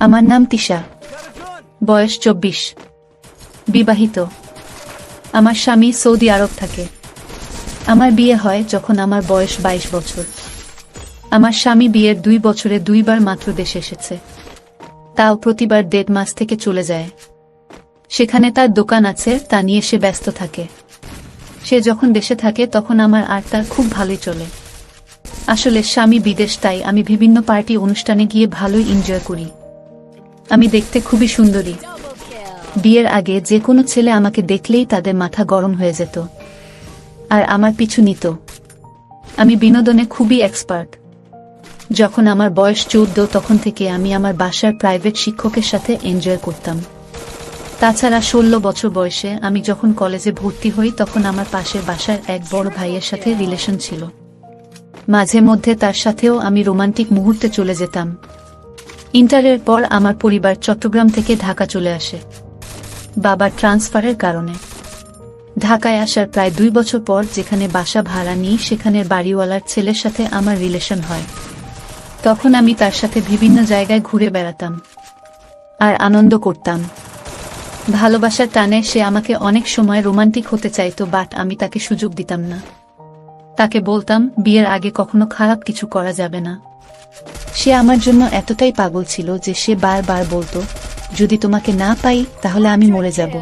আমার নাম তিশা, বয়স 24, বিবাহিত। আমার স্বামী সৌদি আরব থাকে। আমার বিয়ে হয় যখন আমার বয়স 22 বছর। আমার স্বামী বিয়ের 2 বছরে 2 বার মাত্র দেশে এসেছে, তাও প্রতিবার 1.5 মাস থেকে চলে যায়। সেখানে তার দোকান আছে, তা নিয়ে সে ব্যস্ত থাকে। সে যখন দেশে থাকে তখন আমার আর তার খুব ভালোই চলে। আসলে স্বামী বিদেশ, তাই আমি বিভিন্ন পার্টি অনুষ্ঠানে গিয়ে ভালোই এনজয় করি। আমি দেখতে খুবই সুন্দরী। বিয়ের আগে যে কোনো ছেলে আমাকে দেখলেই তাদের মাথা গরম হয়ে যেত আর আমার পিছু নিত। আমি বিনোদনে খুবই এক্সপার্ট। যখন আমার বয়স 14 তখন থেকে আমি আমার বাসার প্রাইভেট শিক্ষকের সাথে এনজয় করতাম। তাছাড়া 16 বছর বয়সে আমি যখন কলেজে ভর্তি হই তখন আমার পাশের বাসার এক বড় ভাইয়ের সাথে রিলেশন ছিল। মাঝে মধ্যে তার সাথেও আমি রোমান্টিক মুহূর্তে চলে যেতাম। ইন্টারের পর আমার পরিবার চট্টগ্রাম থেকে ঢাকা চলে আসে বাবার ট্রান্সফারের কারণে। ঢাকায় আসার প্রায় 2 বছর পর যেখানে বাসা ভাড়া নিই সেখানের বাড়িওয়ালার ছেলের সাথে আমার রিলেশন হয়। তখন আমি তার সাথে বিভিন্ন জায়গায় ঘুরে বেড়াতাম আর আনন্দ করতাম। ভালোবাসার টানে সে আমাকে অনেক সময় রোমান্টিক হতে চাইতো, বাট আমি তাকে সুযোগ দিতাম না। তাকে বলতাম বিয়ের আগে কখনো খারাপ কিছু করা যাবে না। সে আমার জন্য এতটাই পাগল ছিল যে সে বারবার বলতো, যদি তোমাকে না পাই তাহলে আমি মরে যাব।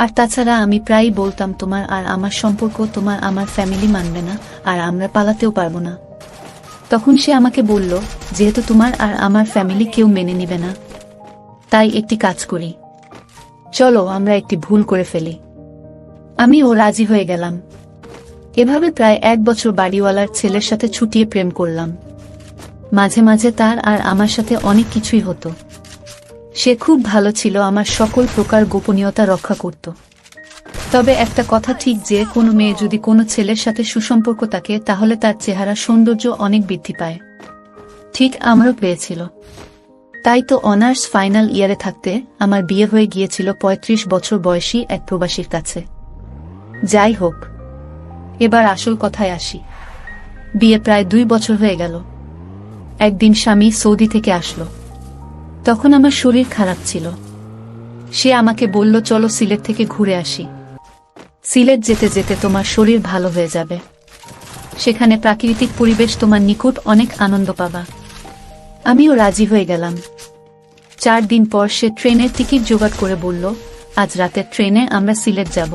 আর তাছাড়া আমি প্রায়ই বলতাম, তোমার আর আমার সম্পর্ক তোমার আমার ফ্যামিলি মানবে না আর আমরা পালাতেও পারবো না। তখন সে আমাকে বলল, যেহেতু তোমার আর আমার ফ্যামিলি কেউ মেনে নিবে না, তাই একটি কাজ করি, চলো আমরা একটি ভুল করে ফেলি। আমিও রাজি হয়ে গেলাম। এভাবে প্রায় 1 বছর বাড়িওয়ালার ছেলের সাথে ছুটিয়ে প্রেম করলাম। মাঝে মাঝে তার আর আমার সাথে অনেক কিছুই হতো। সে খুব ভালো ছিল, আমার সকল প্রকার গোপনীয়তা রক্ষা করত। তবে একটা কথা ঠিক যে কোনো মেয়ে যদি কোনো ছেলের সাথে সুসম্পর্ক থাকে তাহলে তার চেহারা সৌন্দর্য অনেক বৃদ্ধি পায়। ঠিক আমারও পেয়েছিল। তাই তো অনার্স ফাইনাল ইয়ারে থাকতে আমার বিয়ে হয়ে গিয়েছিল 35 বছর বয়সী এক প্রবাসীর কাছে। যাই হোক, এবার আসল কথায় আসি। বিয়ে প্রায় 2 বছর হয়ে গেল। একদিন স্বামী সৌদি থেকে আসলো। তখন আমার শরীর খারাপ ছিল। সে আমাকে বলল, চলো সিলেট থেকে ঘুরে আসি। সিলেট যেতে যেতে তোমার শরীর ভালো হয়ে যাবে। সেখানে প্রাকৃতিক পরিবেশ, তোমার নিকট অনেক আনন্দ পাবা। আমিও রাজি হয়ে গেলাম। 4 দিন পর সে ট্রেনের টিকিট জোগাড় করে বলল, আজ রাতের ট্রেনে আমরা সিলেট যাব।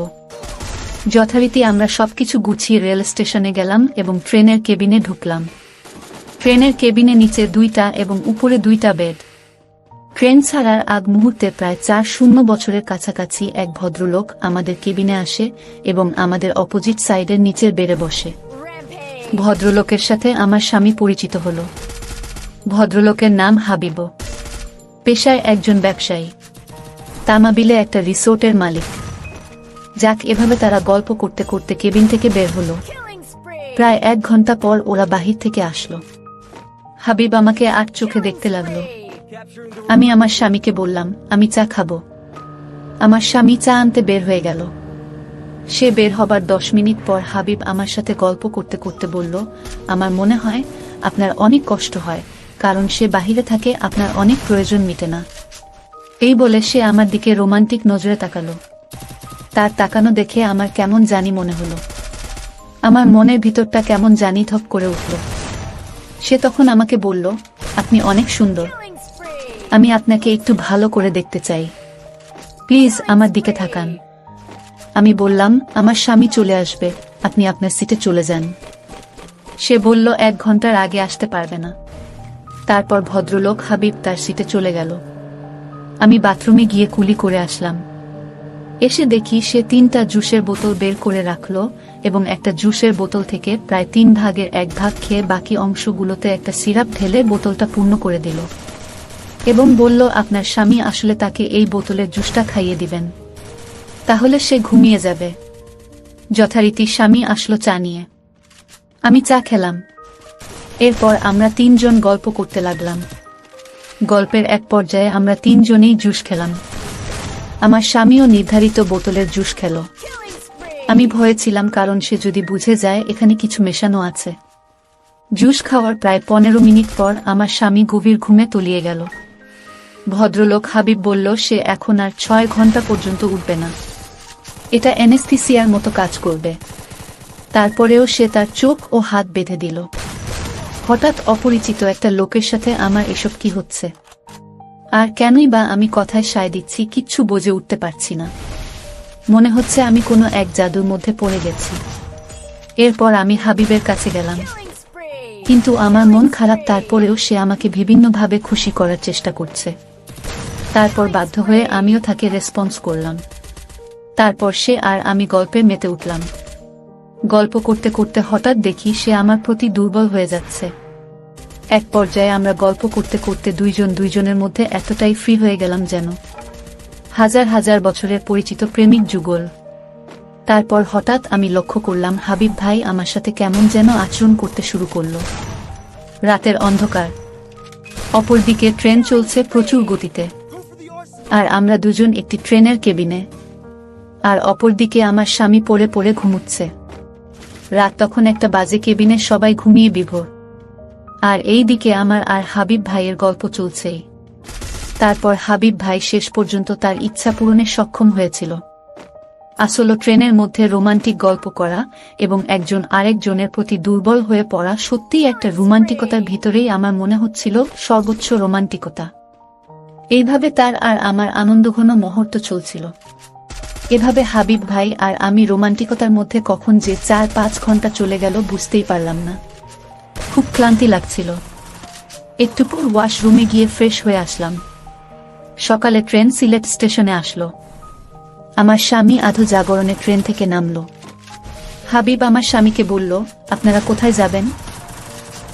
যথারীতি আমরা সবকিছু গুছিয়ে রেল স্টেশনে গেলাম এবং ট্রেনের কেবিনে ঢুকলাম। ট্রেনের কেবিনে নিচে 2টা এবং উপরে 2টা বেড। ট্রেন ছাড়ার আগ মুহূর্তে প্রায় 4 বছরের কাছাকাছি এক ভদ্রলোক আমাদের কেবিনে আসে এবং আমাদের অপোজিট সাইডের নিচের বেডে বসে। ভদ্রলোকের সাথে আমার স্বামী পরিচিত হল। ভদ্রলোকের নাম হাবিব। পেশায় একজন ব্যবসায়ী, তামাবিলে একটা রিসোর্টের মালিক। যাক, এভাবে তারা গল্প করতে করতে কেবিন থেকে বের হলো। প্রায় 1 ঘন্টা পর ওরা বাহির থেকে আসলো। হাবিব আমাকে আর চোখে দেখতে লাগলো। আমি আমার স্বামীকে বললাম, আমি চা খাবো। আমার স্বামী চা আনতে বের হয়ে গেল। সে বের হবার 10 মিনিট পর হাবিব আমার সাথে গল্প করতে করতে বলল, আমার মনে হয় আপনার অনেক কষ্ট হয়, কারণ সে বাহিরে থাকে, আপনার অনেক প্রয়োজন মিটে না। এই বলে সে আমার দিকে রোমান্টিক নজরে তাকালো। তার তাকানো দেখে আমার কেমন জানি মনে হলো। আমার মনের ভিতরটা কেমন জানি ধপ করে উঠল। সে তখন আমাকে বলল, আপনি অনেক সুন্দর, আমি আপনাকে একটু ভালো করে দেখতে চাই, প্লিজ আমার দিকে তাকান। আমি বললাম, আমার স্বামী চলে আসবে, আপনি আপনার সিটে চলে যান। সে বলল 1 ঘন্টার আগে আসতে পারবে না। তারপর ভদ্রলোক হাবিব তার সিটে চলে গেল। আমি বাথরুমে গিয়ে কুলি করে আসলাম। এসে দেখি সে 3টা জুসের বোতল বের করে রাখলো এবং একটা জুসের বোতল থেকে প্রায় 3 ভাগের 1 ভাগ খেয়ে বাকি অংশগুলোতে একটা সিরাপ ঢেলে বোতলটা পূর্ণ করে দিল এবং বলল, আপনার স্বামী আসলে তাকে এই বোতলের জুসটা খাইয়ে দিবেন, তাহলে সে ঘুমিয়ে যাবে। যথারীতি স্বামী আসলো চা নিয়ে। আমি চা খেলাম। এরপর আমরা 3 জন গল্প করতে লাগলাম। গল্পের এক পর্যায়ে আমরা 3 জনেই জুস খেলাম। আমার স্বামীও নির্ধারিত বোতলের জুস খেল। আমি ভয়ে ছিলাম, কারণ সে যদি বুঝে যায় এখানে কিছু মেশানো আছে। জুস খাওয়ার প্রায় 15 মিনিট পর আমার স্বামী গভীর ঘুমে তলিয়ে গেল। ভদ্রলোক হাবিব বলল সে এখন আর 6 ঘন্টা পর্যন্ত উঠবে না। এটা অ্যানেস্থেসিয়ার মতো কাজ করবে। তারপরেও সে তার চোখ ও হাত বেঁধে দিল। হঠাৎ অপরিচিত একটা লোকের সাথে আমার এসব কি হচ্ছে? আর কেনই বা আমি কথায় সায় দিচ্ছি, কিচ্ছু বুঝে উঠতে পারছি না। মনে হচ্ছে আমি কোনো এক জাদুর মধ্যে পড়ে গেছি। এরপর আমি হাবিবের কাছে গেলাম, কিন্তু আমার মন খারাপ। তারপরেও সে আমাকে বিভিন্নভাবে খুশি করার চেষ্টা করছে। তারপর বাধ্য হয়ে আমিও তাকে রেসপন্স করলাম। তারপর সে আর আমি গল্পে মেতে উঠলাম। গল্প করতে করতে হঠাৎ দেখি সে আমার প্রতি দুর্বল হয়ে যাচ্ছে। এক পর্যায়ে আমরা গল্প করতে করতে দুইজনের মধ্যে এতটাই ফ্রি হয়ে গেলাম যেন হাজার হাজার বছরের পরিচিত প্রেমিক যুগল। তারপর হঠাৎ আমি লক্ষ্য করলাম হাবিব ভাই আমার সাথে কেমন যেন আচরণ করতে শুরু করল। রাতের অন্ধকার, অপরদিকে ট্রেন চলছে প্রচুর গতিতে, আর আমরা দুজন একটি ট্রেনের কেবিনে, আর অপরদিকে আমার স্বামী পড়ে পড়ে ঘুমুচ্ছে। রাত তখন 1টা বাজে, কেবিনে সবাই ঘুমিয়ে বিভোর, আর এই দিকে আমার আর হাবিব ভাইয়ের গল্প চলছেই। তারপর হাবিব ভাই শেষ পর্যন্ত তার ইচ্ছা পূরণে সক্ষম হয়েছিল। আসলে ট্রেনের মধ্যে রোমান্টিক গল্প করা এবং একজন আরেকজনের প্রতি দুর্বল হয়ে পড়া সত্যিই একটা রোমান্টিকতার ভিতরেই আমার মনে হচ্ছিল সর্বোচ্চ রোমান্টিকতা। এইভাবে তার আর আমার আনন্দঘন মুহূর্ত চলছিল। এভাবে হাবিব ভাই আর আমি রোমান্টিকতার মধ্যে কখন যে 4-5 ঘন্টা চলে গেল বুঝতেই পারলাম না। খুব ক্লান্তি লাগছিল। একটু পর ওয়াশরুমে গিয়ে ফ্রেশ হয়ে আসলাম। সকালে ট্রেন সিলেট স্টেশনে আসলো। আমার স্বামী আধো জাগরণে ট্রেন থেকে নামলো। হাবিব আমার স্বামীকে বলল, আপনারা কোথায় যাবেন?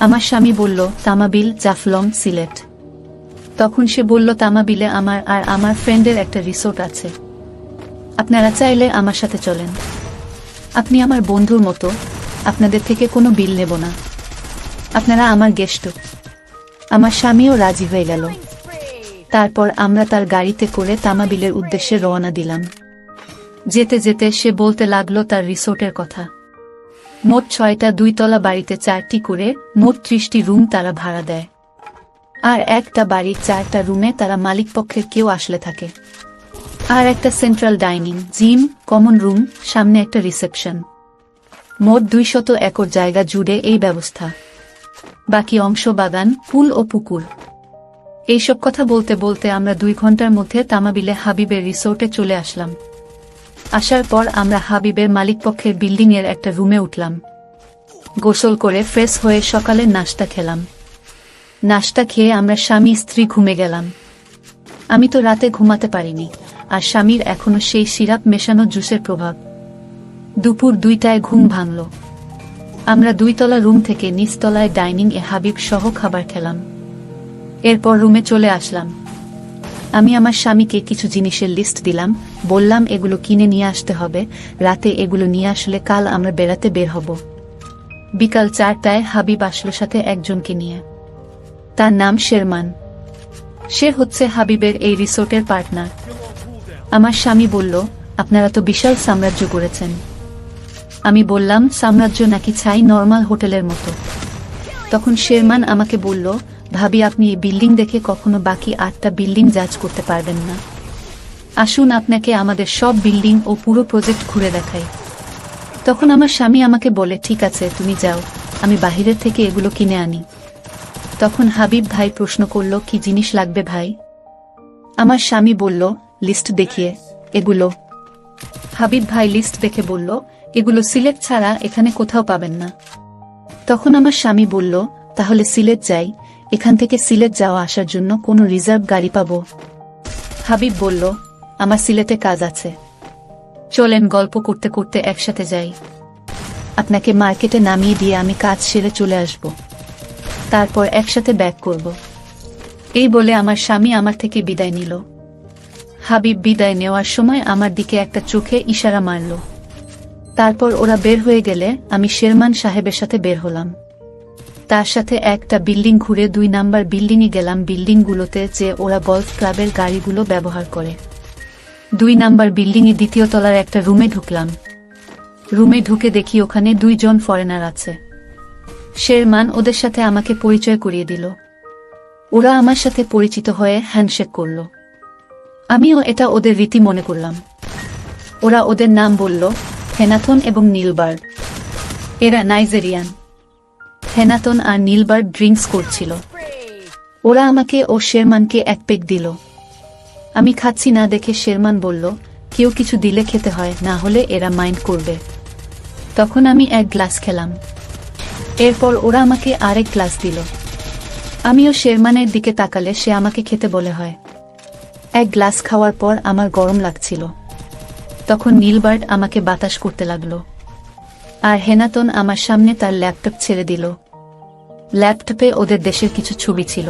আমার স্বামী বলল, তামাবিল, জাফলং, সিলেট। তখন সে বলল, তামাবিলে আমার আর আমার ফ্রেন্ডের একটা রিসোর্ট আছে, আপনারা চাইলে আমার সাথে চলেন। আপনি আমার বন্ধুর মতো, আপনাদের থেকে কোনো বিল নেব না, আপনারা আমার গেস্ট। আমার স্বামীও রাজি হয়ে গেল। তারপর আমরা তার গাড়িতে করে তামাবিলের উদ্দেশ্যে রওনা দিলাম। যেতে যেতে সে বলতে লাগলো তার রিসোর্টের কথা। মোট 6টা 2 তলা বাড়িতে 4টি করে মোট 30টি রুম তারা ভাড়া দেয়, আর একটা বাড়ির 4টা রুমে তারা মালিকপক্ষের কেউ আসলে থাকে, আর একটা central dining, gym, common room, সামনে একটা রিসেপশন। মোট 200 একর জায়গা জুড়ে এই ব্যবস্থা। বাকি অংশ বাগান, পুল ও পুকুর। এইসব কথা বলতে বলতে আমরা 2 ঘন্টার মধ্যে তামাবিলে হাবিবের রিসোর্টে চলে আসলাম। আসার পর আমরা হাবিবের মালিকপক্ষের বিল্ডিংয়ের একটা রুমে উঠলাম। গোসল করে ফ্রেশ হয়ে সকালের নাস্তা খেলাম। নাস্তা খেয়ে আমরা স্বামী স্ত্রী ঘুমে গেলাম। আমি তো রাতে ঘুমাতে পারিনি, আর স্বামীর এখনো সেই সিরাপ মেশানো জুসের প্রভাব। দুপুর 2টায় ঘুম ভাঙল। আমরা 2 তলা রুম থেকে নিচতলায় ডাইনিং এ হাবিব সহ খাবার খেলাম। এরপর রুমে চলে আসলাম। আমি আমার স্বামীকে কিছু জিনিসের লিস্ট দিলাম, বললাম এগুলো কিনে নিয়ে আসতে হবে, রাতে এগুলো নিয়ে আসলে কাল আমরা বেড়াতে বের হব। বিকাল 4টায় হাবিব আসলো সাথে একজনকে নিয়ে। তার নাম শেরমান। সে হচ্ছে হাবিবের এই রিসোর্টের পার্টনার। আমার স্বামী বলল, আপনারা তো বিশাল সাম্রাজ্য করেছেন। আমি বললাম, সাম্রাজ্য নাকি ছাই, নরমাল হোটেলের মতো। তখন শেরমান আমাকে বলল, ভাবি আপনি এই বিল্ডিং দেখে কখনো বাকি 8টা বিল্ডিং জাজ করতে পারবেন না। আসুন আপনাকে আমাদের সব বিল্ডিং ও পুরো প্রজেক্ট ঘুরে দেখাই। তখন আমার স্বামী আমাকে বলে, ঠিক আছে তুমি যাও, আমি বাহিরের থেকে এগুলো কিনে আনি। তখন হাবিব ভাই প্রশ্ন করল, কি জিনিস লাগবে ভাই? আমার স্বামী বলল, লিস্ট দেখিয়ে, এগুলো। হাবিব ভাই লিস্ট দেখে বলল, এগুলো সিলেট ছাড়া এখানে কোথাও পাবেন না। তখন আমার স্বামী বলল, তাহলে সিলেট যাই, এখান থেকে সিলেট যাওয়া আসার জন্য কোনো রিজার্ভ গাড়ি পাবো? হাবিব বলল, আমার সিলেটে কাজ আছে, চলেন গল্প করতে করতে একসাথে যাই। আপনাকে মার্কেটে নামিয়ে দিয়ে আমি কাজ সেরে চলে আসব, তারপর একসাথে ব্যাক করব। এই বলে আমার স্বামী আমার থেকে বিদায় নিল। হাবিব বিদায় নেওয়ার সময় আমার দিকে একটা চোখে ইশারা মারল। তারপর ওরা বের হয়ে গেলে আমি শেরমান সাহেবের সাথে বের হলাম। তার সাথে একটা বিল্ডিং ঘুরে 2 নাম্বার বিল্ডিংয়ে গেলাম। বিল্ডিংগুলোতে যে ওরা গলফ ক্লাবের গাড়িগুলো ব্যবহার করে। 2 নাম্বার বিল্ডিংয়ে 2য় তলার একটা রুমে ঢুকলাম। রুমে ঢুকে দেখি ওখানে 2 জন ফরেনার আছে। শেরমান ওদের সাথে আমাকে পরিচয় করিয়ে দিল। ওরা আমার সাথে পরিচিত হয়ে হ্যান্ডশেক করল। আমিও এটা ওদের রীতি মনে করলাম। ওরা ওদের নাম বলল, হেনাথন এবং নীলবার্ড। এরা নাইজেরিয়ান। হেনাথন আর নীলবার্ড ড্রিঙ্কস করছিল। ওরা আমাকে ও শেরমানকে এক পেক দিল। আমি খাচ্ছি না দেখে শেরমান বলল, কেউ কিছু দিলে খেতে হয়, না হলে এরা মাইন্ড করবে। তখন আমি এক গ্লাস খেলাম। এরপর ওরা আমাকে আরেক গ্লাস দিল। আমিও শেরমানের দিকে তাকালে সে আমাকে খেতে বলে হয়। এক গ্লাস খাওয়ার পর আমার গরম লাগছিল। তখন নীলবার্ড আমাকে বাতাস করতে লাগলো। আর হেনাতন আমার সামনে তার ল্যাপটপ ছেড়ে দিল। ল্যাপটপে ওদের দেশের কিছু ছবি ছিল।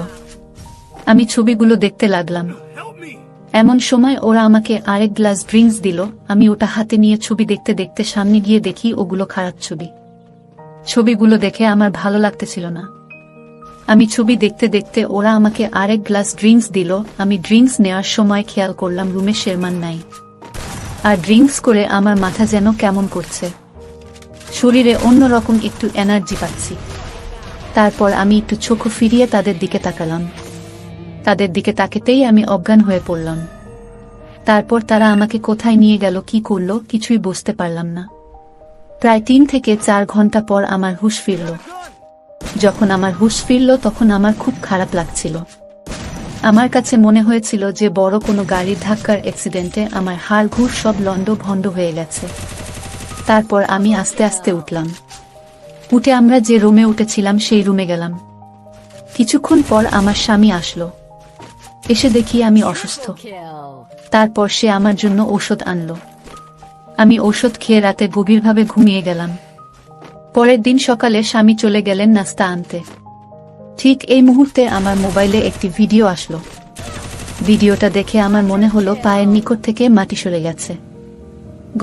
আমি ছবিগুলো দেখতে লাগলাম। এমন সময় ওরা আমাকে আরেক গ্লাস ড্রিঙ্কস দিল। আমি ওটা হাতে নিয়ে ছবি দেখতে দেখতে সামনে গিয়ে দেখি ওগুলো খারাপ ছবি। ছবিগুলো দেখে আমার ভালো লাগতেছিল না। আমি ছবি দেখতে দেখতে ওরা আমাকে আরেক গ্লাস ড্রিঙ্কস দিল। আমি ড্রিঙ্কস নেওয়ার সময় খেয়াল করলাম রুমে শেরমান নাই। আর ড্রিঙ্কস করে আমার মাথা যেন কেমন করছে, শরীরে অন্যরকম একটু এনার্জি পাচ্ছি। তারপর আমি একটু চোখ ফিরিয়ে তাদের দিকে তাকালাম। তাদের দিকে তাকাতেই আমি অজ্ঞান হয়ে পড়লাম। তারপর তারা আমাকে কোথায় নিয়ে গেল, কি করলো, কিছুই বুঝতে পারলাম না। প্রায় 3 থেকে 4 ঘন্টা পর আমার হুঁশ ফিরল। যখন আমার হুঁশ ফিরল তখন আমার খুব খারাপ লাগছিল। আমার কাছে মনে হয়েছিল যে বড় কোনো গাড়ির ধাক্কার অ্যাক্সিডেন্টে আমার হাড় ঘুর সব লন্ড ভন্ড হয়ে গেছে। তারপর আমি আস্তে আস্তে উঠলাম। উঠে আমরা যে রুমে উঠেছিলাম সেই রুমে গেলাম। কিছুক্ষণ পর আমার স্বামী আসলো। এসে দেখি আমি অসুস্থ। তারপর সে আমার জন্য ঔষধ আনলো। আমি ঔষধ খেয়ে রাতে গভীরভাবে ঘুমিয়ে গেলাম। পরের দিন সকালে স্বামী চলে গেলেন নাস্তা আনতে। ঠিক এই মুহূর্তে আমার মোবাইলে একটি ভিডিও আসলো। ভিডিওটা দেখে আমার মনে হলো পায়ের নিকট থেকে মাটি সরে গেছে।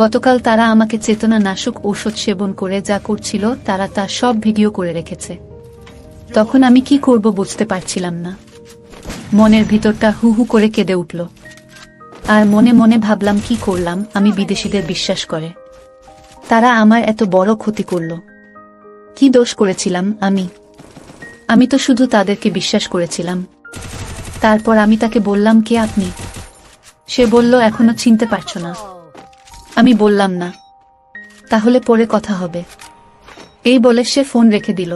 গতকাল তারা আমাকে চেতনানাশক ঔষধ সেবন করে যা করছিল তারা তা সব ভিডিও করে রেখেছে। তখন আমি কি করব বুঝতে পারছিলাম না। মনের ভিতরটা হু হু করে কেঁদে উঠল। আর মনে মনে ভাবলাম, কি করলাম আমি বিদেশিদের বিশ্বাস করে? তারা আমার এত বড় ক্ষতি করল। কি দোষ করেছিলাম আমি তো শুধু তাদেরকে বিশ্বাস করেছিলাম। তারপর আমি তাকে বললাম, কে আপনি? সে বলল, এখনো চিনতে পারছো না? আমি বললাম, না। তাহলে পরে কথা হবে। এই বলে সে ফোন রেখে দিল।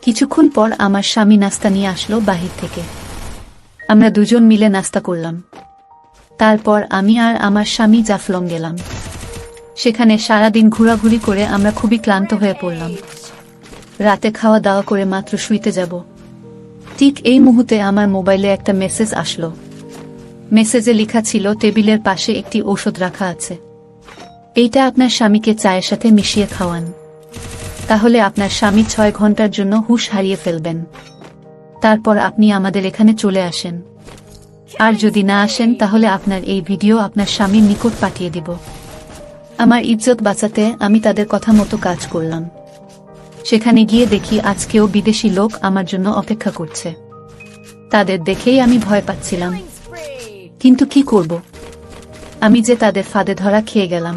কিছুক্ষণ পর আমার স্বামী নাস্তা নিয়ে আসলো বাহির থেকে। আমরা দুজন মিলে নাস্তা করলাম। তারপর আমি আর আমার স্বামী জাফলং গেলাম। সেখানে সারাদিন ঘোরাঘুরি করে আমরা খুবই ক্লান্ত হয়ে পড়লাম। রাতে খাওয়া দাওয়া করে মাত্র শুইতে যাব। ঠিক এই মুহূর্তে আমার মোবাইলে একটা মেসেজ আসলো। মেসেজে লেখা ছিল, টেবিলের পাশে একটি ঔষধ রাখা আছে। এইটা আপনার স্বামীকে চায়ের সাথে মিশিয়ে খাওয়ান। তাহলে আপনার স্বামী 6 ঘন্টার জন্য হুঁশ হারিয়ে ফেলবেন। তারপর আপনি আমাদের এখানে চলে আসেন। আর যদি না আসেন তাহলে আপনার এই ভিডিও আপনার স্বামীর নিকট পাঠিয়ে দিব। আমার ইজ্জত বাঁচাতে আমি তাদের কথা মতো কাজ করলাম। সেখানে গিয়ে দেখি আজকেও বিদেশি লোক আমার জন্য অপেক্ষা করছে। তাদের দেখেই আমি ভয় পাচ্ছিলাম, কিন্তু কি করব? আমি যে তাদের ফাঁদে ধরা খেয়ে গেলাম।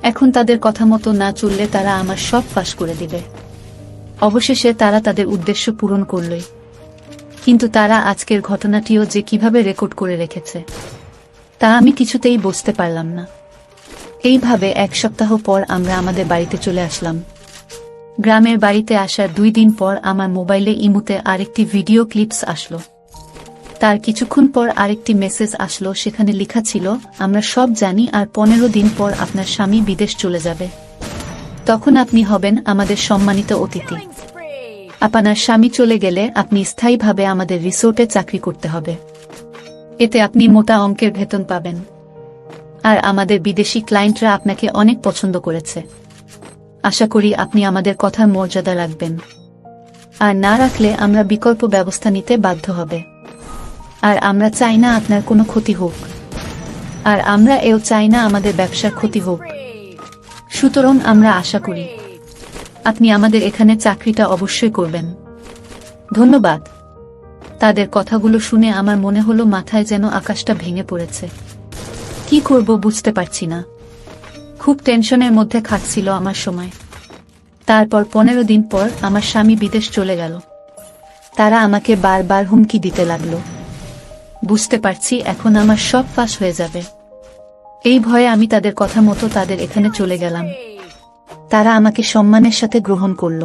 এখন তাদের কথা মতো না চললে তারা আমার সব ফাঁস করে দিবে। অবশেষে তারা তাদের উদ্দেশ্য পূরণ করলই। কিন্তু তারা আজকের ঘটনাটিও যে কিভাবে রেকর্ড করে রেখেছে তা আমি কিছুতেই বুঝতে পারলাম না। এইভাবে 1 সপ্তাহ পর আমরা আমাদের বাড়িতে চলে আসলাম। গ্রামের বাড়িতে আসার 2 দিন পর আমার মোবাইলে ইমুতে আরেকটি ভিডিও ক্লিপস আসলো। তার কিছুক্ষণ পর আরেকটি মেসেজ আসলো। সেখানে লেখা ছিল, আমরা সব জানি আর 15 দিন পর আপনার স্বামী বিদেশ চলে যাবে। তখন আপনি হবেন আমাদের সম্মানিত অতিথি। আপনার স্বামী চলে গেলে আপনি স্থায়ীভাবে আমাদের রিসোর্টে চাকরি করতে হবে। এতে আপনি মোটা অঙ্কের বেতন পাবেন। আর আমাদের বিদেশি ক্লায়েন্টরা আপনাকে অনেক পছন্দ করেছে। আশা করি আপনি আমাদের কথার মর্যাদা রাখবেন। আর না রাখলে আমরা বিকল্প ব্যবস্থা নিতে বাধ্য হবে। আর আমরা চাই না আপনার কোনো ক্ষতি হোক। আর আমরা এও চাই না আমাদের ব্যবসার ক্ষতি হোক। সুতরাং আমরা আশা করি আপনি আমাদের এখানে চাকরিটা অবশ্যই করবেন। ধন্যবাদ। তাদের কথাগুলো শুনে আমার মনে হলো মাথায় যেন আকাশটা ভেঙে পড়েছে। কি করব বুঝতে পারছি না। খুব টেনশনের মধ্যে কাটছিল আমার সময়। তারপর 15 দিন পর আমার স্বামী বিদেশ চলে গেল। তারা আমাকে বারবার হুমকি দিতে লাগলো। বুঝতে পারছি এখন আমার সব ফাঁস হয়ে যাবে। এই ভয়ে আমি তাদের কথা মতো তাদের এখানে চলে গেলাম। তারা আমাকে সম্মানের সাথে গ্রহণ করল।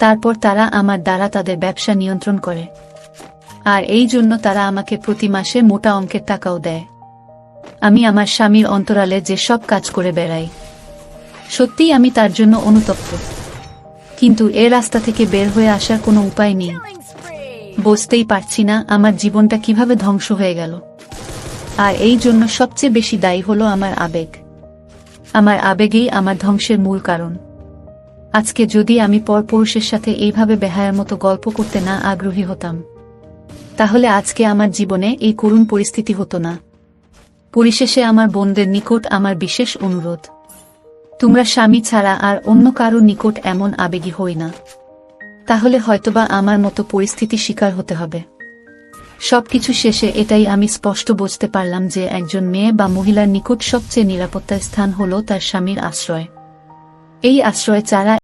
তারপর তারা আমার দ্বারা তাদের ব্যবসা নিয়ন্ত্রণ করে, আর এই জন্য তারা আমাকে প্রতি মাসে মোটা অঙ্কের টাকাও দেয়। আমি আমার স্বামীর অন্তরালে যে সব কাজ করে বেড়াই, সত্যিই আমি তার জন্য অনুতপ্ত, কিন্তু এ রাস্তা থেকে বের হয়ে আসার কোনো উপায় নেই। বুঝতেই পারছি না আমার জীবনটা কিভাবে ধ্বংস হয়ে গেল। আর এই জন্য সবচেয়ে বেশি দায়ী হলো আমার আবেগ। আমার আবেগেই আমার ধ্বংসের মূল কারণ। আজকে যদি আমি পরপুরুষের সাথে এইভাবে বেহায়ার মতো গল্প করতে না আগ্রহী হতাম, তাহলে আজকে আমার জীবনে এই করুণ পরিস্থিতি হতো না। পরিশেষে আমার বোনদের নিকট আমার বিশেষ অনুরোধ, তোমরা স্বামী ছাড়া আর অন্য কারো নিকট এমন আবেগী হই না, তাহলে হয়তোবা আমার মতো পরিস্থিতি শিকার হতে হবে। সবকিছু শেষে এটাই আমি স্পষ্ট বুঝতে পারলাম যে একজন মেয়ে বা মহিলার নিকট সবচেয়ে নিরাপত্তার স্থান হলো তার স্বামীর আশ্রয়। এই আশ্রয় ছাড়া